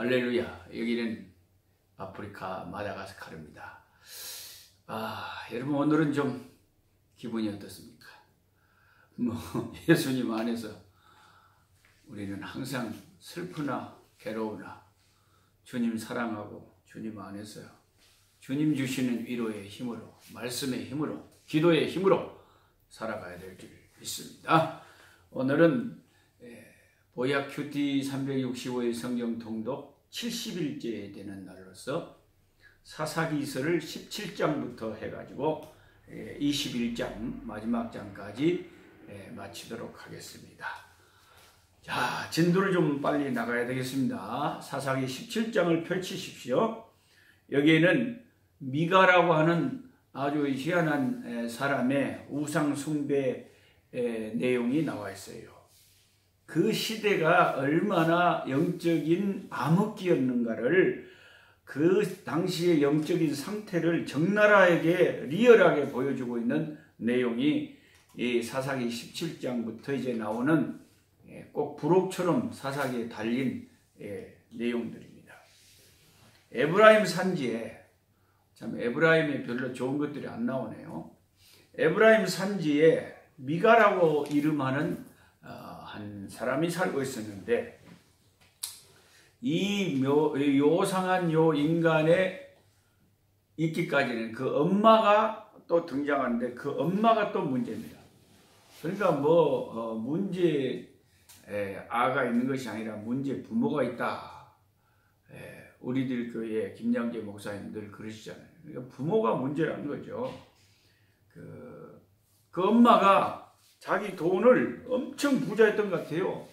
할렐루야. 여기는 아프리카 마다가스카르입니다. 여러분 오늘은 좀 기분이 어떻습니까? 예수님 안에서 우리는 항상 슬프나 괴로우나 주님 사랑하고 주님 안에서 주님 주시는 위로의 힘으로, 말씀의 힘으로, 기도의 힘으로 살아가야 될 줄 믿습니다. 오늘은 보약 큐티 365일 성경 통독 70일째 되는 날로서 사사기서를 17장부터 해가지고 21장 마지막 장까지 마치도록 하겠습니다. 자, 진도를 좀 빨리 나가야 되겠습니다. 사사기 17장을 펼치십시오. 여기에는 미가라고 하는 아주 희한한 사람의 우상 숭배 내용이 나와 있어요. 그 시대가 얼마나 영적인 암흑기였는가를, 그 당시의 영적인 상태를 적나라하게 리얼하게 보여주고 있는 내용이 이 사사기 17장부터 이제 나오는 꼭 부록처럼 사사기에 달린 내용들입니다. 에브라임 산지에, 참 에브라임에 별로 좋은 것들이 안 나오네요. 에브라임 산지에 미가라고 이름하는 한 사람이 살고 있었는데, 이 요상한 요 인간의 있기까지는 그 엄마가 또 등장하는데, 그 엄마가 또 문제입니다. 그러니까 아가 있는 것이 아니라 문제 부모가 있다. 우리들 교회 김양재 목사님들 그러시잖아요. 그러니까 부모가 문제라는 거죠. 그 엄마가 자기 돈을 엄청 부자였던 것 같아요.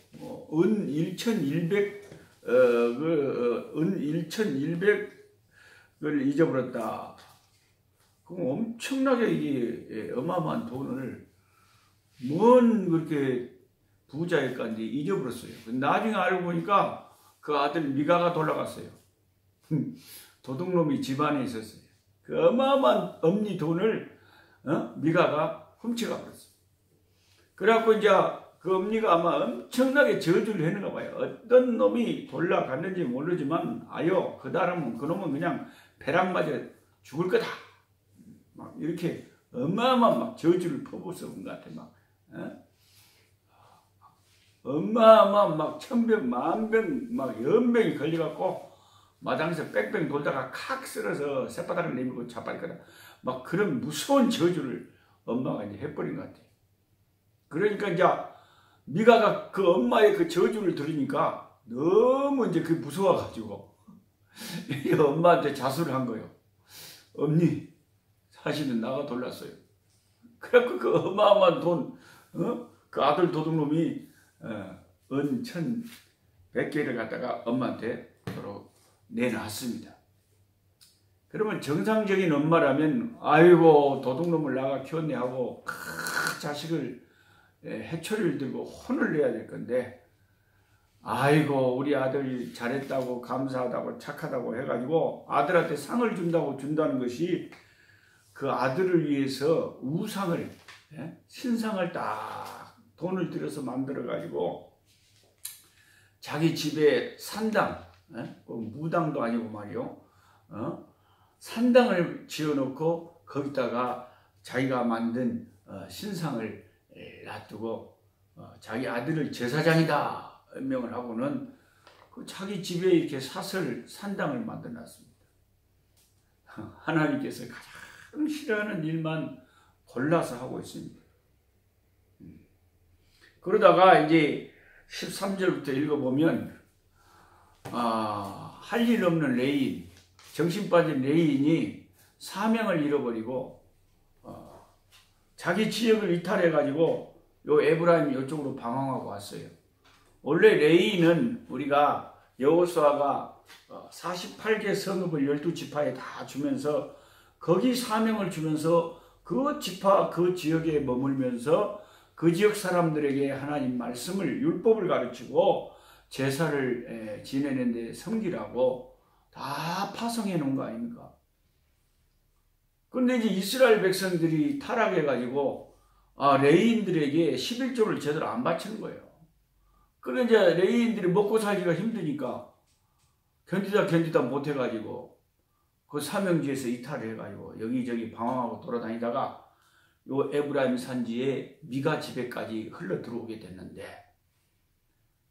은 1,100을 잊어버렸다. 그럼 엄청나게 이게 어마어마한 돈을 그렇게 부자였는지 잊어버렸어요. 나중에 알고 보니까 그 아들 미가가 돌아갔어요. 도둑놈이 집안에 있었어요. 그 어마어마한 엄니 돈을 미가가 훔쳐가 버렸어요. 그래갖고 이제 그 엄니가 아마 엄청나게 저주를 했는가 봐요. 어떤 놈이 돌아갔는지 모르지만 그놈은 그냥 벼락 맞아 죽을 거다. 막 이렇게 어마어마한 막 저주를 퍼붓은 것 같아. 어마어마한 막 1000병, 10,000병, 막 연병이 걸려갖고 마당에서 뺑뺑 돌다가 칵 쓸어서 쇳바닥을 내밀고 자빠질 거다. 막 그런 무서운 저주를 엄마가 이제 해버린 것 같아요. 그러니까 이제 미가가 그 엄마의 그 저주를 들으니까 너무 이제 그 무서워가지고 엄마한테 자수를 한 거예요. 언니, 사실은 나가 돌렸어요. 그래갖고 그 어마어마한 돈, 그 아들 도둑놈이 은 1,100개를 갖다가 엄마한테 서로 내놨습니다. 그러면 정상적인 엄마라면 아이고 도둑놈을 나가 키웠네 하고 자식을 해초리를 들고 혼을 내야 될 건데, 아이고 우리 아들 잘했다고 감사하다고 착하다고 해가지고 아들한테 상을 준다는 것이 그 아들을 위해서 우상을, 신상을 딱 돈을 들여서 만들어 가지고 자기 집에 산당, 무당도 아니고 말이요, 산당을 지어놓고 거기다가 자기가 만든 신상을 놔두고 자기 아들을 제사장이다 명을 하고는 그 자기 집에 이렇게 산당을 만들어 놨습니다. 하나님께서 가장 싫어하는 일만 골라서 하고 있습니다. 그러다가 이제 13절부터 읽어보면 할 일 없는 레인, 정신 빠진 레인이 사명을 잃어버리고 자기 지역을 이탈해가지고 요 에브라임 이쪽으로 방황하고 왔어요. 원래 레인은 우리가 여호수아가 48개 성읍을 12지파에 다 주면서 거기 사명을 주면서 그 지파 그 지역에 머물면서 그 지역 사람들에게 하나님 말씀을, 율법을 가르치고 제사를 지내는 데 섬기라고 다 파송해 놓은 거 아닙니까? 근데 이제 이스라엘 백성들이 타락해가지고 레위인들에게 11조를 제대로 안 바치는 거예요. 그래 이제 레위인들이 먹고 살기가 힘드니까 견디다 못해가지고 그 사명지에서 이탈을 해가지고 여기저기 방황하고 돌아다니다가 요 에브라임 산지에 미가 집에까지 흘러 들어오게 됐는데,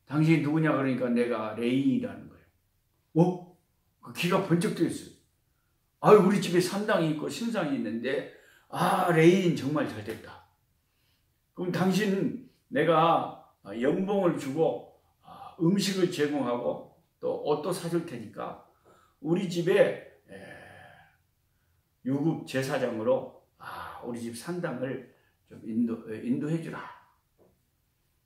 당신이 누구냐 그러니까 내가 레인이라는 거예요. 그 귀가 번쩍 뜨였어요. 우리 집에 산당이 있고 신상이 있는데, 레인 정말 잘 됐다. 그럼 당신 내가 연봉을 주고 음식을 제공하고 또 옷도 사줄 테니까 우리 집에 유급 제사장으로 우리 집 산당을 좀 인도해 주라.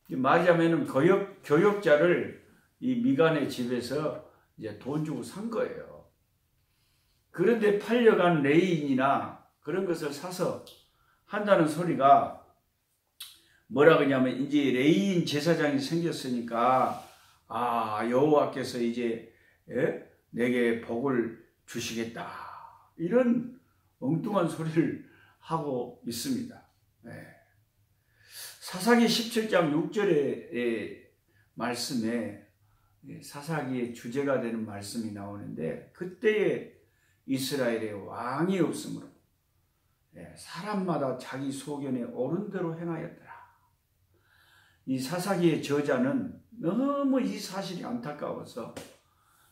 말하자면은 교역자를 이 미간의 집에서 이제 돈 주고 산 거예요. 그런데 팔려간 레인이나 그런 것을 사서 한다는 소리가 뭐라 그러냐면, 이제 레인 제사장이 생겼으니까 여호와께서 이제 내게 복을 주시겠다, 이런 엉뚱한 소리를 하고 있습니다. 사사기 17장 6절의 말씀에 사사기의 주제가 되는 말씀이 나오는데, 그때에 이스라엘의 왕이 없으므로 사람마다 자기 소견에 옳은 대로 행하였더라. 이 사사기의 저자는 너무 이 사실이 안타까워서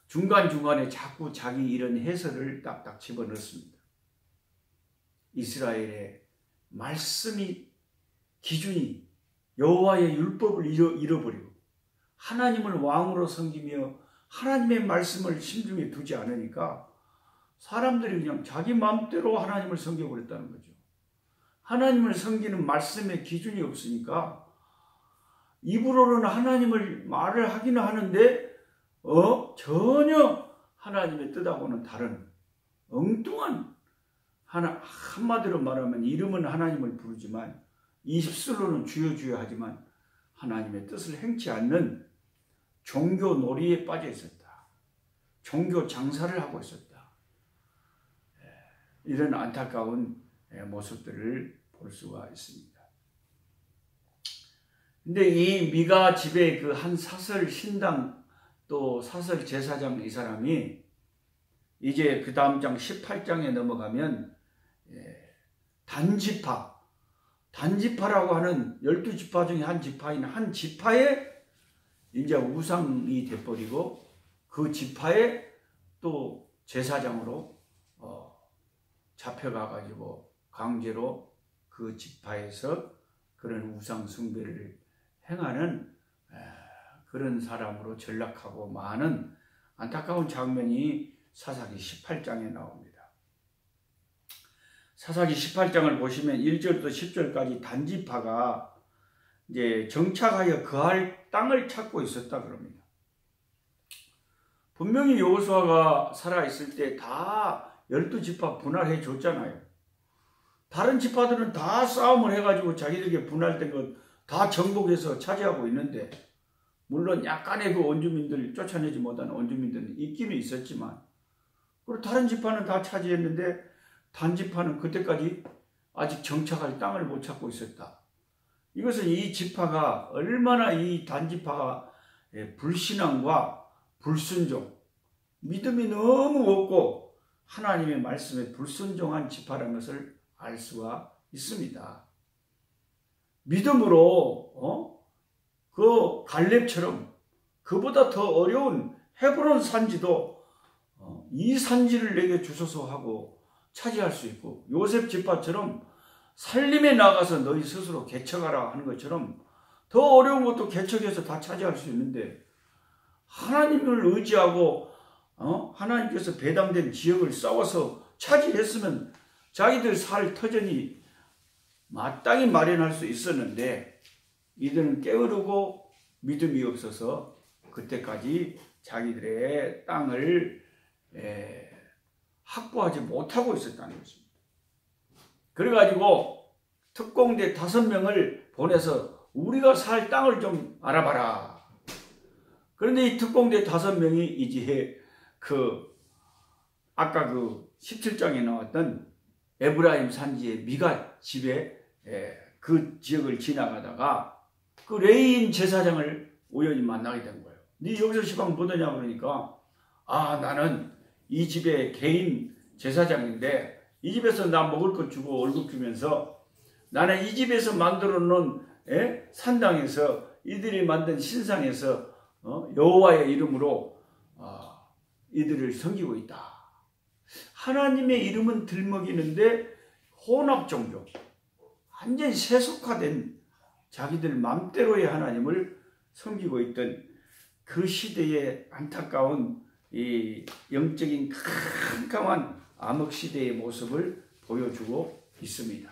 중간중간에 자꾸 자기 이런 해설을 딱딱 집어넣습니다. 이스라엘의 말씀이, 기준이 여호와의 율법을 잃어버리고 하나님을 왕으로 섬기며 하나님의 말씀을 심중에 두지 않으니까 사람들이 그냥 자기 마음대로 하나님을 섬겨버렸다는 거죠. 하나님을 섬기는 말씀의 기준이 없으니까 입으로는 하나님을 말을 하기는 하는데 전혀 하나님의 뜻하고는 다른 엉뚱한, 한마디로 말하면 이름은 하나님을 부르지만 입술로는 주여 주여 하지만 하나님의 뜻을 행치 않는 종교 놀이에 빠져 있었다. 종교 장사를 하고 있었다. 이런 안타까운 모습들을 볼 수가 있습니다. 근데 이 미가 집에 그 한 사설 신당 또 사설 제사장 이 사람이 이제 그 다음 장 18장에 넘어가면 단지파라고 하는 12지파 중에 한 지파인 한 지파에 이제 우상이 돼버리고 그 지파에 또 제사장으로 잡혀가가지고 강제로 그 지파에서 그런 우상 숭배를 행하는 그런 사람으로 전락하고 많은 안타까운 장면이 사사기 18장에 나옵니다. 사사기 18장을 보시면 1절부터 10절까지 단지파가 이제 정착하여 거할 땅을 찾고 있었다 그럽니다. 분명히 여호수아가 살아있을 때 다 12지파 분할해 줬잖아요. 다른 지파들은 다 싸움을 해가지고 자기들에게 분할된 것 다 정복해서 차지하고 있는데, 물론 약간의 그 원주민들, 쫓아내지 못한 원주민들은 있기는 있었지만, 그리고 다른 지파는 다 차지했는데 단지파는 그때까지 아직 정착할 땅을 못 찾고 있었다. 이것은 이 지파가 얼마나 이 단지파가 불신앙과 불순종, 믿음이 너무 없고 하나님의 말씀에 불순종한 지파라는 것을 알 수가 있습니다. 믿음으로 그 갈렙처럼 그보다 더 어려운 헤브론 산지도 이 산지를 내게 주소서 하고 차지할 수 있고, 요셉 지파처럼 살림에 나가서 너희 스스로 개척하라 하는 것처럼 더 어려운 것도 개척해서 다 차지할 수 있는데, 하나님을 의지하고 하나님께서 배당된 지역을 싸워서 차지했으면 자기들 살 터전이 마땅히 마련할 수 있었는데, 이들은 게으르고 믿음이 없어서 그때까지 자기들의 땅을 확보하지 못하고 있었다는 것입니다. 그래가지고 특공대 5명을 보내서 우리가 살 땅을 좀 알아봐라. 그런데 이 특공대 5명이 이제 아까 17장에 나왔던 에브라임 산지의 미가 집에 그 지역을 지나가다가 그 레인 제사장을 우연히 만나게 된 거예요. 네 여기서 시방 뭐더냐 그러니까 나는 이 집의 개인 제사장인데 이 집에서 나 먹을 것 주고 월급 주면서 나는 이 집에서 만들어 놓은 산당에서 이들이 만든 신상에서 여호와의 이름으로 이들을 섬기고 있다. 하나님의 이름은 들먹이는데 혼합 종교, 완전히 세속화된 자기들 맘대로의 하나님을 섬기고 있던 그 시대의 안타까운 이 영적인 캄캄한 암흑시대의 모습을 보여주고 있습니다.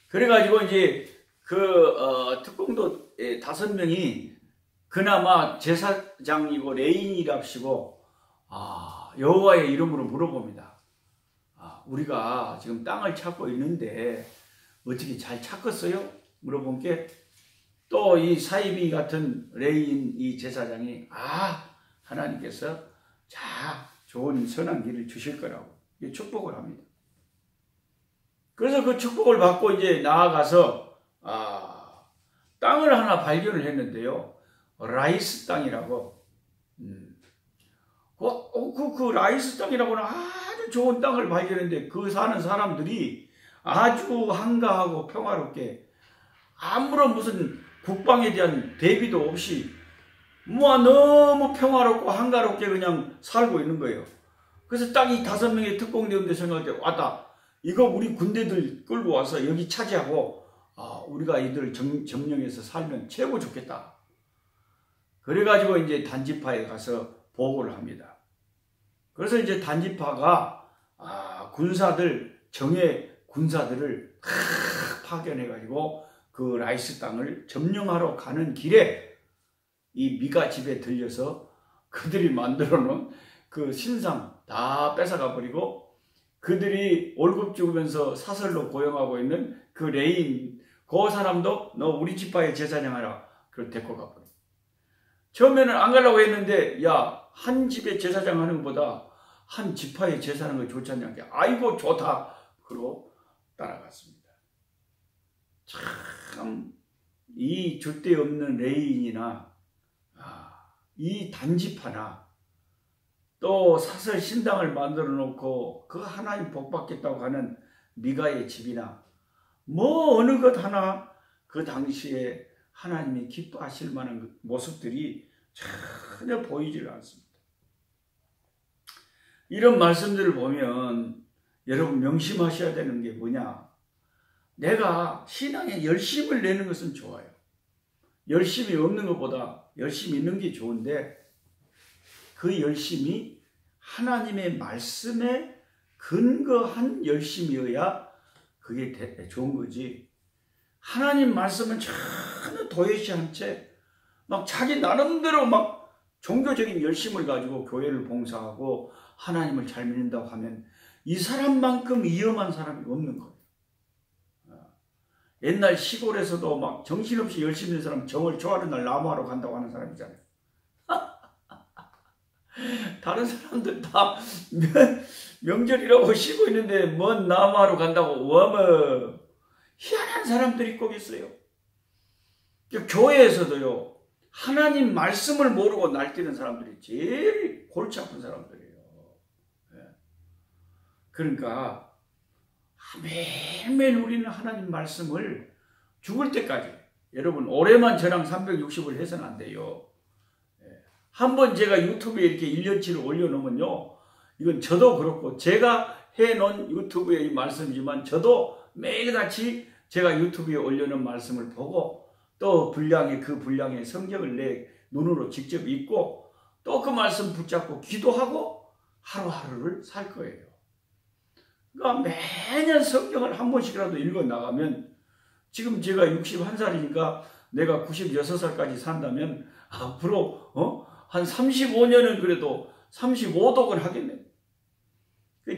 그래가지고 이제 특공도 5명이 그나마 제사장이고 레인이랍시고 여호와의 이름으로 물어봅니다. 우리가 지금 땅을 찾고 있는데 어떻게 잘 찾겠어요? 물어본 게 또 이 사이비 같은 레인 이 제사장이 하나님께서 좋은 선한 길을 주실 거라고 축복을 합니다. 그래서 그 축복을 받고 이제 나아가서 땅을 하나 발견을 했는데요. 라이스 땅이라고. 그 라이스 땅이라고는 아주 좋은 땅을 발견했는데 그 사는 사람들이 아주 한가하고 평화롭게 아무런 무슨 국방에 대한 대비도 없이 너무 평화롭고 한가롭게 그냥 살고 있는 거예요. 그래서 딱 이 5명의 특공대원들 생각할 때 왔다. 이거 우리 군대들 끌고 와서 여기 차지하고 우리가 이들 점령해서 살면 최고 좋겠다. 그래가지고 이제 단지파에 가서 보고를 합니다. 그래서 이제 단지파가 정예 군사들을 파견해가지고 그 라이스 땅을 점령하러 가는 길에 이 미가 집에 들려서 그들이 만들어 놓은 그 신상 다 뺏어가 버리고 그들이 월급 주면서 사설로 고용하고 있는 그 레인 그 사람도 너 우리 지파의 제사장 하라. 그걸 데리고 가버려. 처음에는 안 가려고 했는데 한 집의 제사장 하는 것보다 한 지파의 제사하는 거 좋지 않냐. 아이고 좋다. 그러고 따라갔습니다. 참 이 줏대 없는 레인이나 이 단지파나 또 사설 신당을 만들어 놓고 그 하나님 복 받겠다고 하는 미가의 집이나 어느 것 하나 그 당시에 하나님이 기뻐하실 만한 모습들이 전혀 보이질 않습니다. 이런 말씀들을 보면 여러분 명심하셔야 되는 게 뭐냐? 내가 신앙에 열심을 내는 것은 좋아요. 열심이 없는 것보다 열심히 있는 게 좋은데 그 열심이 하나님의 말씀에 근거한 열심이어야 그게 좋은 거지. 하나님 말씀은 전혀 도외시한 채 막 자기 나름대로 막 종교적인 열심을 가지고 교회를 봉사하고 하나님을 잘 믿는다고 하면 이 사람만큼 위험한 사람이 없는 거예요. 옛날 시골에서도 막 정신없이 열심히 있는 사람 정을 좋아하는 날 나무하러 간다고 하는 사람이잖아요. 다른 사람들 다 명절이라고 쉬고 있는데 뭔 나무하러 간다고 희한한 사람들이 꼭 있어요. 교회에서도요. 하나님 말씀을 모르고 날뛰는 사람들이 제일 골치 아픈 사람들이에요. 그러니까 매일매일 우리는 하나님 말씀을 죽을 때까지 여러분 올해만 저랑 360을 해서는 안 돼요. 한번 제가 유튜브에 이렇게 1년치를 올려놓으면요. 이건 저도 그렇고 제가 해놓은 유튜브의 이 말씀이지만 저도 매일같이 제가 유튜브에 올려놓은 말씀을 보고 또 그 분량의 성경을 내 눈으로 직접 읽고 또 그 말씀 붙잡고 기도하고 하루하루를 살 거예요. 그러니까 매년 성경을 한 번씩이라도 읽어 나가면 지금 제가 61살이니까 내가 96살까지 산다면 앞으로 한 35년은 그래도 35독을 하겠네.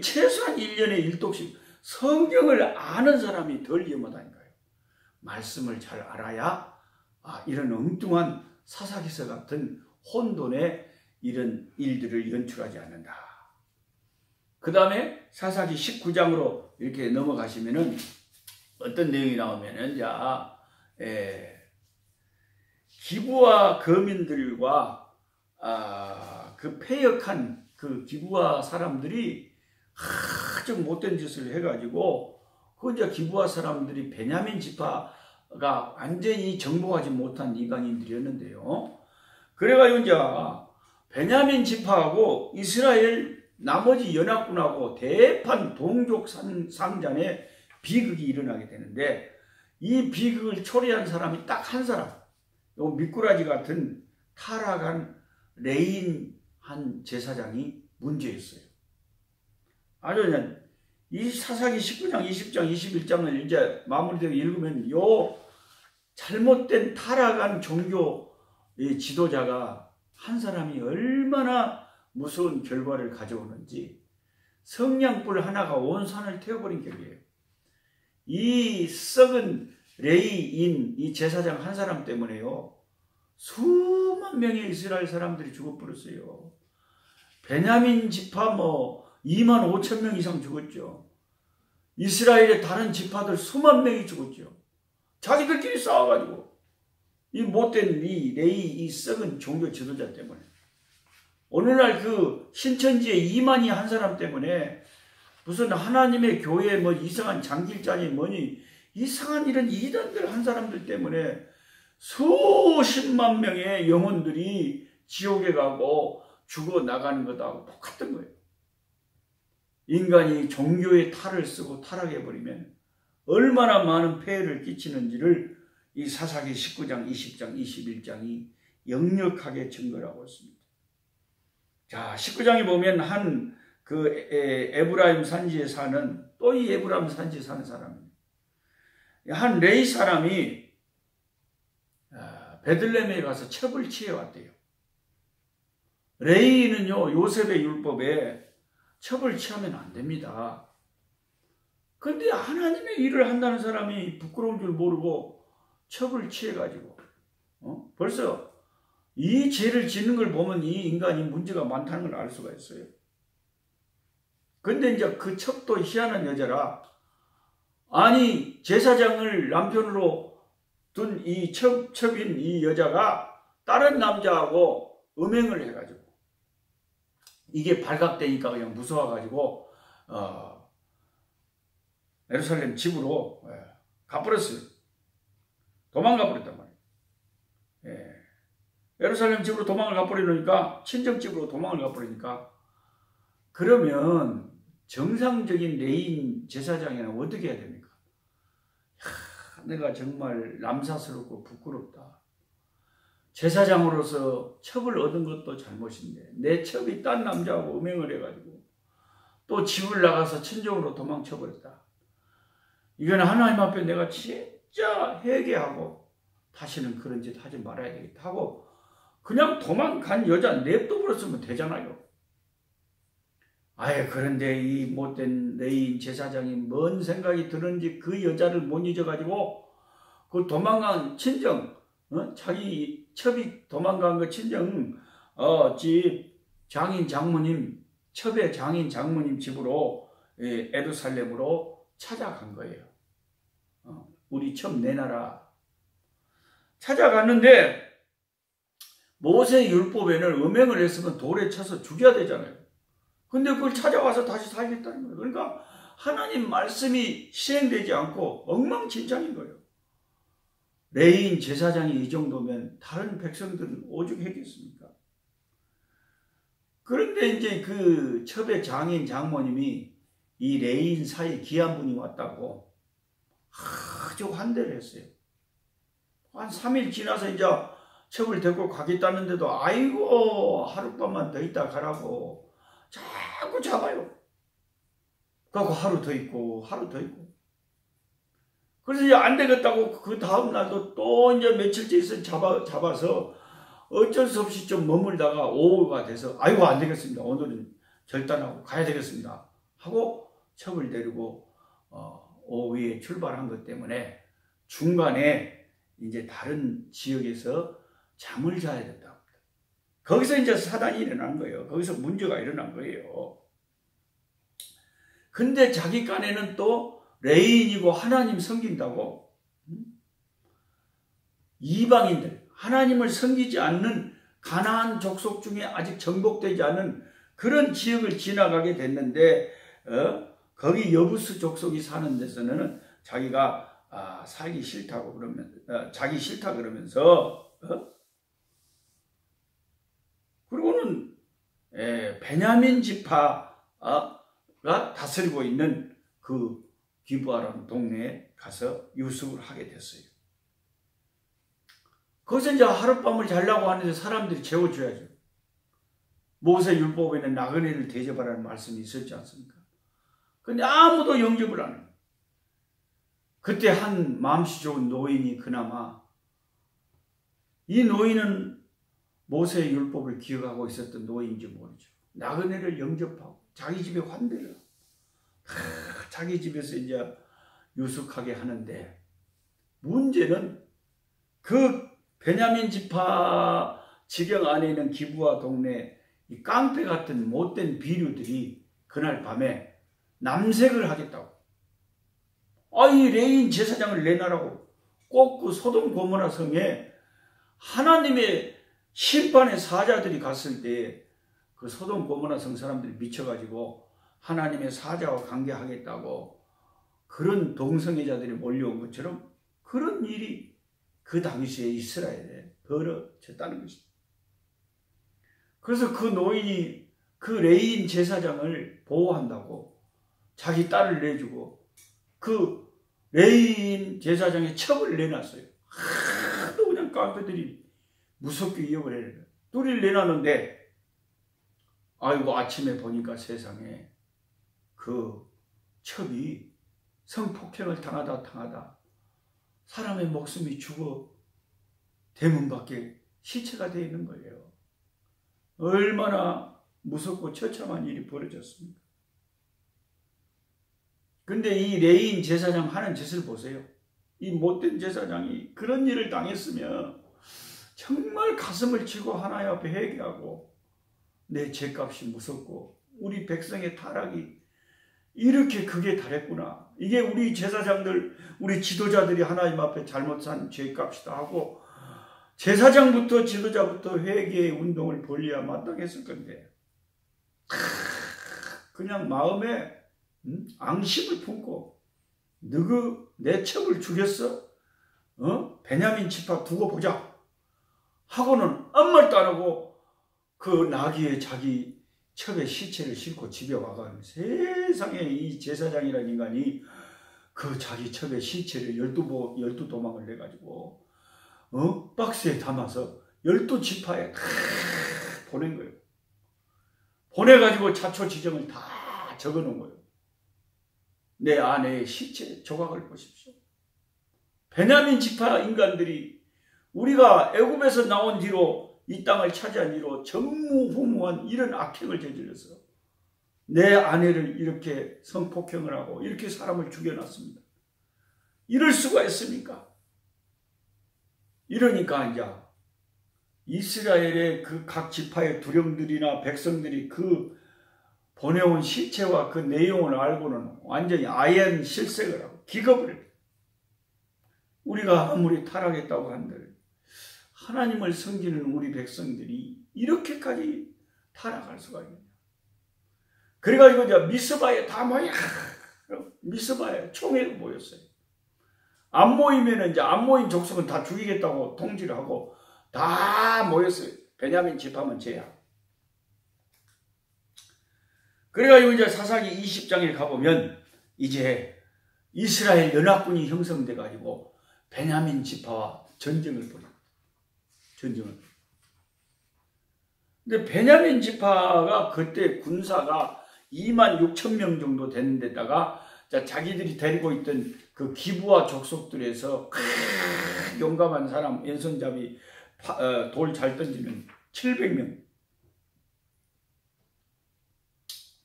최소한 1년에 1독씩 성경을 아는 사람이 덜 위험하다니까요. 말씀을 잘 알아야 이런 엉뚱한 사사기서 같은 혼돈의 이런 일들을 연출하지 않는다. 그 다음에 사사기 19장으로 이렇게 넘어가시면은 어떤 내용이 나오면은 기브와 거민들과 그 패역한 그 기브아 사람들이 아주 못된 짓을 해가지고 그 이제 기브아 사람들이 베냐민 지파가 완전히 정복하지 못한 이방인들이었는데요. 그래가지고 이제 베냐민 지파하고 이스라엘 나머지 연합군하고 대판 동족 상잔의 비극이 일어나게 되는데, 이 비극을 초래한 사람이 딱 한 사람, 요 미꾸라지 같은 타락한 레인 한 제사장이 문제였어요. 아주 그냥 이 사사기 19장, 20장, 21장을 이제 마무리되고 읽으면 요 잘못된 타락한 종교의 지도자가 한 사람이 얼마나 무서운 결과를 가져오는지, 성냥불 하나가 온 산을 태워버린 격이에요. 이 썩은 레이인 이 제사장 한 사람 때문에요, 수만 명의 이스라엘 사람들이 죽어버렸어요. 베냐민 지파 2만 5천 명 이상 죽었죠. 이스라엘의 다른 지파들 수만 명이 죽었죠. 자기들끼리 싸워가지고, 이 못된 이 레이, 이 썩은 종교 지도자 때문에. 오늘날 그 신천지에 이만희 한 사람 때문에 무슨 하나님의 교회 이상한 장길자니 뭐니 이상한 이런 이단들 한 사람들 때문에 수십만 명의 영혼들이 지옥에 가고 죽어나가는 것하고 똑같은 거예요. 인간이 종교의 탈을 쓰고 타락해버리면 얼마나 많은 폐해를 끼치는지를 이 사사기 19장, 20장, 21장이 역력하게 증거를 하고 있습니다. 자, 19장에 보면 한 그 에브라임 산지에 사는, 또 이 에브라임 산지에 사는 사람입니다. 한 레이 사람이 베들레헴에 가서 첩을 취해왔대요. 레이는요, 요셉의 율법에 첩을 취하면 안 됩니다. 근데 하나님의 일을 한다는 사람이 부끄러운 줄 모르고 첩을 취해가지고 벌써 이 죄를 짓는 걸 보면 이 인간이 문제가 많다는 걸 알 수가 있어요. 근데 이제 그 첩도 희한한 여자라, 아니 제사장을 남편으로 둔 이 첩인 이 여자가 다른 남자하고 음행을 해가지고 이게 발각되니까 그냥 무서워가지고 예루살렘 집으로 가버렸어요. 도망가 버렸단 말이에요. 예루살렘 집으로 도망을 가버리니까, 친정집으로 도망을 가버리니까, 그러면 정상적인 레인 제사장이나 어떻게 해야 됩니까? 내가 정말 남사스럽고 부끄럽다. 제사장으로서 첩을 얻은 것도 잘못인데 내 첩이 딴 남자하고 음행을 해가지고 또 집을 나가서 친정으로 도망쳐버렸다. 이건 하나님 앞에 내가 진짜 회개하고 다시는 그런 짓 하지 말아야 되겠다 하고 그냥 도망간 여자 냅둬버렸으면 되잖아요. 그런데 이 못된 레인 제사장이 뭔 생각이 드는지 그 여자를 못 잊어가지고 그 도망간 친정, 자기 첩이 도망간 그 친정 집 장인 장모님, 첩의 장인 장모님 집으로 예루살렘으로 찾아간 거예요. 우리 첩 내놔라. 찾아갔는데 모세 율법에는 음행을 했으면 돌에 쳐서 죽여야 되잖아요. 근데 그걸 찾아와서 다시 살겠다는 거예요. 그러니까 하나님 말씀이 실행되지 않고 엉망진창인 거예요. 레인 제사장이 이 정도면 다른 백성들은 오죽했겠습니까? 그런데 이제 그 첩의 장인 장모님이 이 레인 사이 귀한 분이 왔다고 아주 환대를 했어요. 한 3일 지나서 이제 첩을 데리고 가겠다는데도 아이고 하룻밤만 더 있다 가라고 자꾸 잡아요. 그리고 하루 더 있고 하루 더 있고. 그래서 이제 안 되겠다고 그 다음 날도 또 이제 며칠째 있어 잡아서 어쩔 수 없이 좀 머물다가 오후가 돼서 아이고 안 되겠습니다. 오늘은 결단하고 가야 되겠습니다. 하고 첩을 데리고 오후에 출발한 것 때문에 중간에 이제 다른 지역에서 잠을 자야 된다. 거기서 이제 사단이 일어난 거예요. 거기서 문제가 일어난 거예요. 근데 자기 깐에는 또 레인이고 하나님 섬긴다고 이방인들, 하나님을 섬기지 않는 가나안 족속 중에 아직 정복되지 않은 그런 지역을 지나가게 됐는데 거기 여부스 족속이 사는 데서는 자기가 살기 싫다고 그러면 자기 싫다 그러면서 그리고는 베냐민 지파가 다스리고 있는 그 기브아라는 동네에 가서 유숙을 하게 됐어요. 거기서 이제 하룻밤을 자려고 하는데 사람들이 재워줘야죠. 모세 율법에는 나그네를 대접하라는 말씀이 있었지 않습니까? 근데 아무도 영접을 안 해요. 그때 한 마음씨 좋은 노인이 그나마, 이 노인은 모세의 율법을 기억하고 있었던 노인인지 모르죠. 나그네를 영접하고 자기 집에 환대를 자기 집에서 이제 유숙하게 하는데, 문제는 그 베냐민 지파 지경 안에 있는 기브아 동네 이 깡패 같은 못된 비류들이 그날 밤에 남색을 하겠다고, 이 레인 제사장을 내놔라고 꼭 그 소돔 고모라 성에 하나님의 심판의 사자들이 갔을 때 그 소돔 고모라 성 사람들이 미쳐가지고 하나님의 사자와 관계하겠다고 그런 동성애자들이 몰려온 것처럼 그런 일이 그 당시에 이스라엘에 벌어졌다는 것입니다. 그래서 그 노인이 그 레인 제사장을 보호한다고 자기 딸을 내주고 그 레인 제사장의 첩을 내놨어요. 하도 그냥 깡패들이 무섭게 위협을 해요. 둘이를 내놨는데, 아이고 아침에 보니까 세상에 그 첩이 성폭행을 당하다 사람의 목숨이 죽어 대문 밖에 시체가 되어 있는 거예요. 얼마나 무섭고 처참한 일이 벌어졌습니까? 근데 이 레인 제사장 하는 짓을 보세요. 이 못된 제사장이 그런 일을 당했으면 정말 가슴을 치고 하나님 앞에 회개하고, 내 죄값이 무섭고 우리 백성의 타락이 이렇게 극에 달했구나, 이게 우리 제사장들, 우리 지도자들이 하나님 앞에 잘못한 죄값이다 하고 제사장부터 지도자부터 회개의 운동을 벌려야 마땅했을 건데, 그냥 마음에 앙심을 품고 너그 내 첩을 죽였어? 베냐민 지파 두고 보자 하고는 아무 말도 안 하고 그 나귀에 자기 첩의 시체를 싣고 집에 와가지고, 세상에 이 제사장이라는 인간이 그 자기 첩의 시체를 12도망을 내가지고 박스에 담아서 12지파에 보낸 거예요. 보내가지고 자초지정을 다 적어놓은 거예요. 내 아내의 시체 조각을 보십시오. 베냐민 지파 인간들이 우리가 애굽에서 나온 뒤로 이 땅을 차지한 뒤로 전무후무한 이런 악행을 저질러서 내 아내를 이렇게 성폭행을 하고 이렇게 사람을 죽여놨습니다. 이럴 수가 있습니까? 이러니까 이제 이스라엘의 그 각 지파의 두령들이나 백성들이 그 보내온 시체와 그 내용을 알고는 완전히 아연 실색을 하고 기겁을 해요. 우리가 아무리 타락했다고 한들 하나님을 섬기는 우리 백성들이 이렇게까지 타락할 수가 있느냐. 그래가지고 이제 미스바에 다 모여, 미스바에 총회가 모였어요. 안 모이면 이제 안 모인 족속은 다 죽이겠다고 통지를 하고 다 모였어요. 베냐민 지파만 제야. 그래가지고 이제 사사기 20장에 가보면 이제 이스라엘 연합군이 형성돼가지고 베냐민 지파와 전쟁을 벌입니다. 근데 베냐민 지파가 그때 군사가 26,000명 정도 되는 데다가 자기들이 데리고 있던 그 기브아 족속들에서 용감한 사람, 왼손잡이 돌 잘 던지는 700명,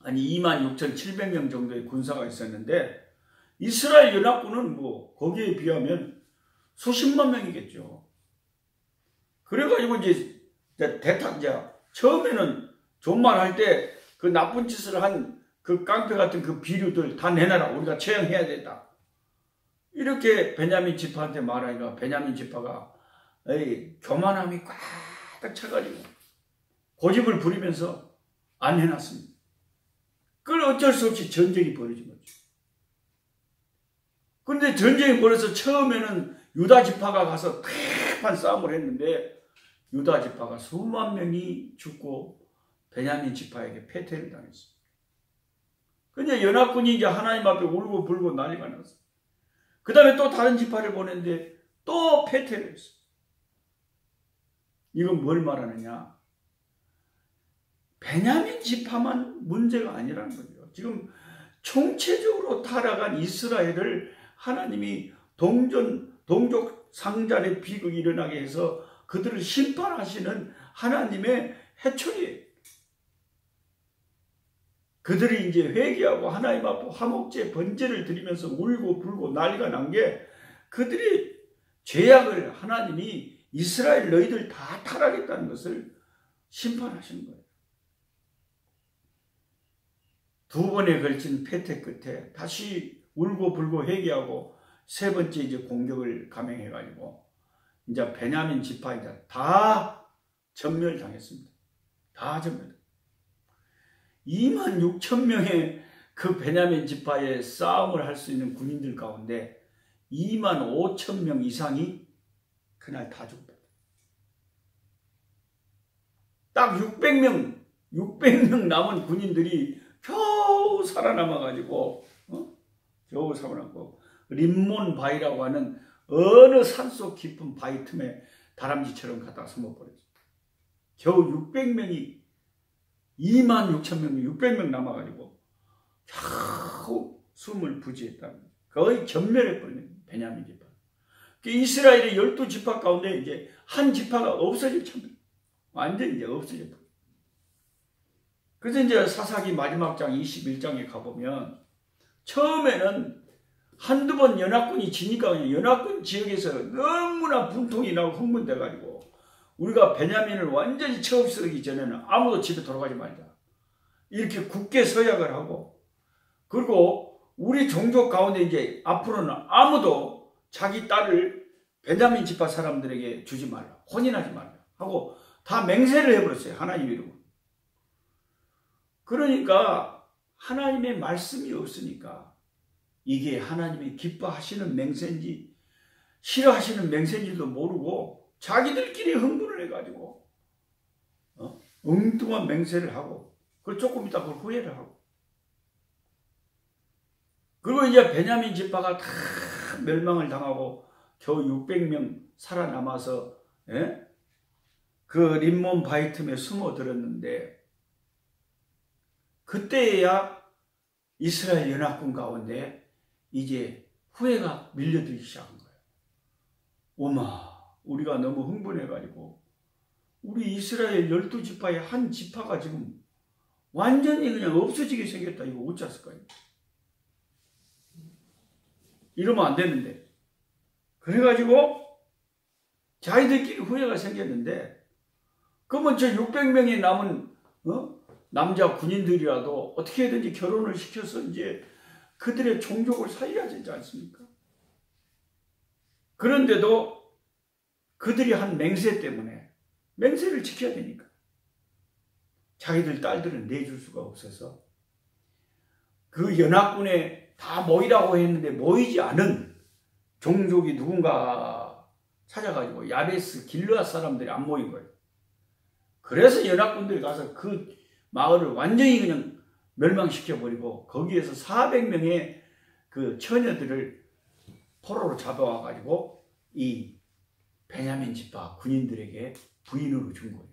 아니 26,700명 정도의 군사가 있었는데 이스라엘 연합군은 뭐 거기에 비하면 수십만 명이겠죠. 그래가지고 이제 대탁자 처음에는 존말할 때 그 나쁜 짓을 한 그 깡패 같은 그 비류들 다 내놔라, 우리가 처형해야 된다, 이렇게 베냐민 지파한테 말하니까 베냐민 지파가 교만함이 꽉 가득 차가지고 고집을 부리면서 안 해놨습니다. 그걸 어쩔 수 없이 전쟁이 벌어진 거죠. 그런데 전쟁이 벌어서 처음에는 유다 지파가 가서 대판 싸움을 했는데 유다 지파가 수만 명이 죽고 베냐민 지파에게 패퇴를 당했습니다. 근데 연합군이 이제 하나님 앞에 울고 불고 난리가 났어요. 그 다음에 또 다른 지파를 보냈는데 또 패퇴를 했어요. 이건 뭘 말하느냐? 베냐민 지파만 문제가 아니라는 거죠. 지금 총체적으로 타락한 이스라엘을 하나님이 동족 상잔의 비극이 일어나게 해서 그들을 심판하시는 하나님의 해초리예요. 그들이 이제 회개하고 하나님 앞에 화목제 번제를 드리면서 울고 불고 난리가 난 게 그들이 죄악을 하나님이 이스라엘 너희들 다 타락했다는 것을 심판하시는 거예요. 두 번에 걸친 패퇴 끝에 다시 울고 불고 회개하고 세 번째 이제 공격을 감행해가지고 이제 베냐민 지파 이제 다 전멸당했습니다. 다 전멸. 26,000명의 그 베냐민 지파에 싸움을 할 수 있는 군인들 가운데 25,000명 이상이 그날 다 죽었다. 딱 600명 남은 군인들이 겨우 살아남아가지고 겨우 살아남고 림몬 바위라고 하는 어느 산속 깊은 바위 틈에 다람쥐처럼 갖다가 숨어버렸어요. 겨우 600명이 26,000명, 600명 남아가지고 겨우 숨을 부지했다는 거예요. 거의 전멸해버린 베냐민 지파. 이스라엘의 12지파 가운데 이제 한 지파가 없어질 참입니다. 완전히 이제 없어질 거예요. 그래서 이제 사사기 마지막 장 21장에 가보면 처음에는 한두 번 연합군이 지니까 연합군 지역에서 너무나 분통이 나고 흥분돼가지고 우리가 베냐민을 완전히 처음쓰기 전에는 아무도 집에 돌아가지 말자. 이렇게 굳게 서약을 하고 그리고 우리 종족 가운데 이제 앞으로는 아무도 자기 딸을 베냐민 지파 사람들에게 주지 말라. 혼인하지 말라. 하고 다 맹세를 해버렸어요. 하나님 이름으로. 그러니까 하나님의 말씀이 없으니까 이게 하나님이 기뻐하시는 맹세인지 싫어하시는 맹세인지도 모르고 자기들끼리 흥분을 해가지고 엉뚱한 맹세를 하고 그걸 조금 있다 그걸 후회를 하고 그리고 이제 베냐민 지파가 다 멸망을 당하고 겨우 600명 살아남아서 그 림몬 바위 틈에 숨어들었는데 그때야 이스라엘 연합군 가운데 이제 후회가 밀려들기 시작한 거예요. 오마 우리가 너무 흥분해가지고 우리 이스라엘 12지파의 한 지파가 지금 완전히 그냥 없어지게 생겼다. 이거 어쩌을까요? 이러면 안 되는데. 그래가지고 자기들끼리 후회가 생겼는데 그러면 저 600명이 남은 남자 군인들이라도 어떻게든지 결혼을 시켜서 이제 그들의 종족을 살려야 되지 않습니까? 그런데도 그들이 한 맹세 때문에 맹세를 지켜야 되니까 자기들 딸들은 내줄 수가 없어서 그 연합군에 다 모이라고 했는데 모이지 않은 종족이 누군가 찾아가지고 야베스 길르앗 사람들이 안 모인 거예요. 그래서 연합군들이 가서 그 마을을 완전히 그냥 멸망시켜버리고 거기에서 400명의 그 처녀들을 포로로 잡아와가지고 이 베냐민 지파 군인들에게 부인으로 준 거예요.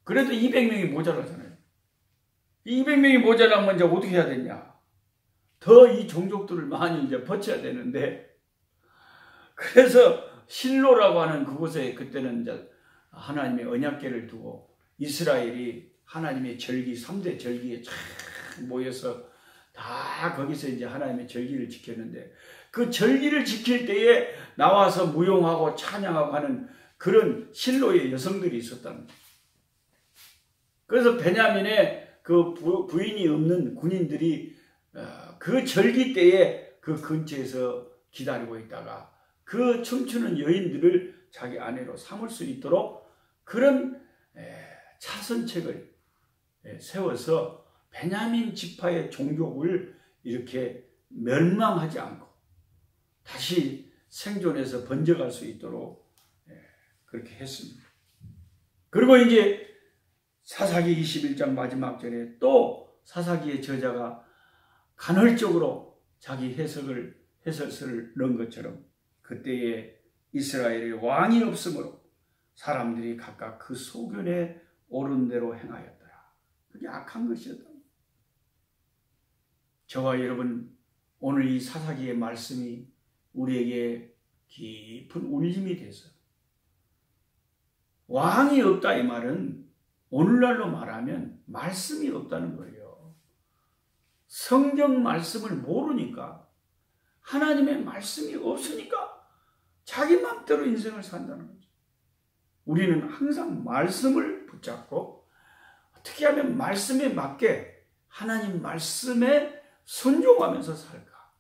그래도 200명이 모자라잖아요. 200명이 모자라면 이제 어떻게 해야 되냐. 더 이 종족들을 많이 이제 버텨야 되는데 그래서 실로라고 하는 그곳에 그때는 이제 하나님의 언약궤를 두고 이스라엘이 하나님의 절기 3대 절기에 쫙 모여서 다 거기서 이제 하나님의 절기를 지켰는데 그 절기를 지킬 때에 나와서 무용하고 찬양하고 하는 그런 실로의 여성들이 있었다는 거예요. 그래서 베냐민의 그 부인이 없는 군인들이 그 절기 때에 그 근처에서 기다리고 있다가 그 춤추는 여인들을 자기 아내로 삼을 수 있도록 그런 차선책을 세워서 베냐민 지파의 종족을 이렇게 멸망하지 않고 다시 생존해서 번져갈 수 있도록 그렇게 했습니다. 그리고 이제 사사기 21장 마지막 절에 또 사사기의 저자가 간헐적으로 자기 해설서를 넣은 것처럼 그때에 이스라엘의 왕이 없으므로 사람들이 각각 그 소견에 옳은 대로 행하였더라. 그게 악한 것이었다. 저와 여러분, 오늘 이 사사기의 말씀이 우리에게 깊은 울림이 돼서 왕이 없다 이 말은 오늘날로 말하면 말씀이 없다는 거예요. 성경 말씀을 모르니까, 하나님의 말씀이 없으니까 자기 맘대로 인생을 산다는 거죠. 우리는 항상 말씀을 붙잡고 어떻게 하면 말씀에 맞게 하나님 말씀에 순종하면서 살까?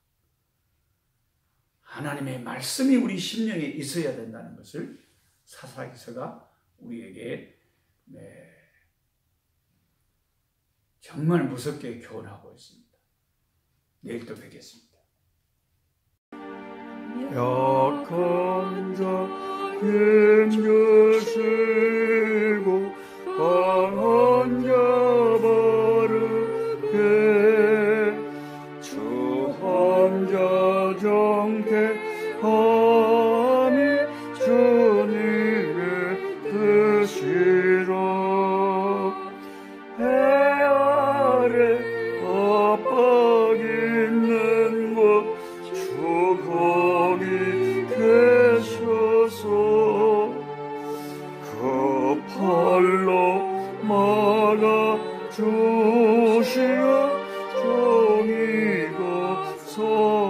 하나님의 말씀이 우리 심령에 있어야 된다는 것을 사사기서가 우리에게 정말 무섭게 교훈하고 있습니다. 내일 또 뵙겠습니다. 약한 자 힘주시고 강한 자 바르게 추한 자 정태함이 주님의 뜻이라. 해 아래 압박 있는 곳 주 거기 계셔서 그 팔로 막아 주시어 종이가 서